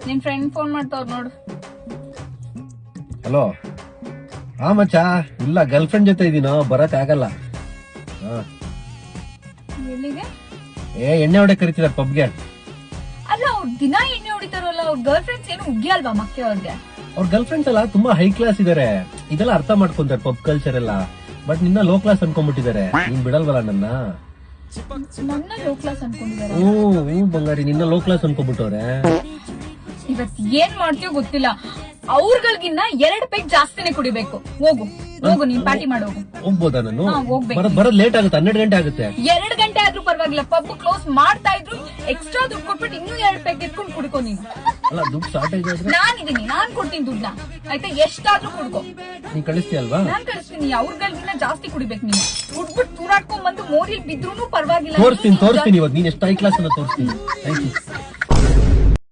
ನಿನ್ friend phone ಮಾಡ್ತಾವ್ರ ನೋಡು. Hello. ಹಾ ಮಚ್ಚಾ, ಇಲ್ಲ ಗರ್ಲ್ ಫ್ರೆಂಡ್ ಜೊತೆ ಇದೀನೋ, ಬರಕ್ ಆಗಲ್ಲ. ಎಲ್ಲಿಗೆ? ಎಣ್ಣೆ ಹೊಡೆ ಕರಿತಿದಾರೆ ಪಬ್ಗೆ. ಅಲ್ಲ, ಅವ್ರ ದಿನ ಎಣ್ಣೆ ಹೊಡಿತಾರಲ್ಲ, ಅವ್ರ ಗರ್ಲ್ ಫ್ರೆಂಡ್ಸ್ ಏನು ಉಗ್ಗಿ ಅಲ್ವಾ ಮಕ್ಕೆ ಅವ್ರಿಗೆ? ಅವ್ರ ಗರ್ಲ್ ಫ್ರೆಂಡ್ಸ್ ಎಲ್ಲ ತುಂಬಾ ಹೈ ಕ್ಲಾಸ್ ಇದಾರೆ, ಇದೆಲ್ಲ ಅರ್ಥ ಮಾಡ್ಕೊಂತಾರೆ ಪಬ್ ಕಲ್ಚರ್ ಎಲ್ಲ. ಬಟ್ ನಿನ್ನ ಲೋ ಕ್ಲಾಸ್ ಅನ್ಕೊಂಡ್ಬಿಟ್ಟಿದ್ದಾರೆ. ನೀನ್ ಬಿಡಲ್ವಲ್ಲ ನನ್ನ ಲೋ ಕ್ಲಾಸ್ ಅನ್ಕೊಂಡಿದ್ದಾರೆ. ಹ್ಞೂ ಬಂಗಾರಿ, ನಿನ್ನ ಲೋ ಕ್ಲಾಸ್ ಅನ್ಕೊಂಡ್ಬಿಟ್ಟವ್ರೆ. ಇವತ್ ಏನ್ ಮಾಡ್ತೀಯೋ ಗೊತ್ತಿಲ್ಲ, ಅವ್ರಗಳಿಗಿನ್ನ 2 ಪೆಗ್ ಜಾಸ್ತಿನೇ ಕುಡಿಬೇಕು. ಹೋಗು ನೀನ್ ಪಾರ್ಟಿ ಮಾಡೋಗು. ಹೋಗ್ಬೋದಾ ನಾನು? ಹೋಗ್ಬೇಕು. ಬರೋದ್ ಲೇಟ್ ಆಗುತ್ತೆ, 12 ಗಂಟೆ ಆಗುತ್ತೆ. 2 ಗಂಟೆ ಆದ್ರೂ ಪರವಾಗಿಲ್ಲ, ಪಬ್ ಕ್ಲೋಸ್ ಮಾಡ್ತಾ ಇದ್ರು ಎಕ್ಸ್ಟ್ರಾ ದುಡ್ಡು ಕೊಟ್ಬಿಟ್ಟು ಇನ್ನೂ 2 ಪೆಗ್ ಎತ್ಕೊಂಡು ಕುಡ್ಕೊ ನೀನು. ಅಲ್ಲ, ದುಡ್ಡು ಶಾರ್ಟೇಜ್ ಆದ್ರೆ ನಾನಿದ್ದೀನಿ, ನಾನ್ ಕೊಡ್ತೀನಿ ದುಡ್ಡನ್ನ, ಆಯ್ತಾ? ಎಷ್ಟಾದ್ರೂ ಕುಡ್ಕೊ. ನೀನ್ ಕಳಿಸ್ತೀಯಲ್ವಾ? ನಾನ್ ಕಳಿಸ್ತೀನಿ. ಅವ್ರಗಳಿಗಿನ್ನ ಜಾಸ್ತಿ ಕುಡಿಬೇಕು ನೀನು. ಕುಡ್ಬಿಟ್ಟು ತೂರಾಡ್ಕೊಂಡ್ ಬಂದು ಮೋರಿಲ್ ಬಿದ್ರೂ ಪರವಾಗಿಲ್ಲ. ತೋರಿಸ್ತೀನಿ ಇವಾಗ ನೀನ್ ಎಷ್ಟು ಹೈ ಕ್ಲಾಸ್ ಅನ್ನ ತೋರಿಸ್ತೀನಿ. Thank you.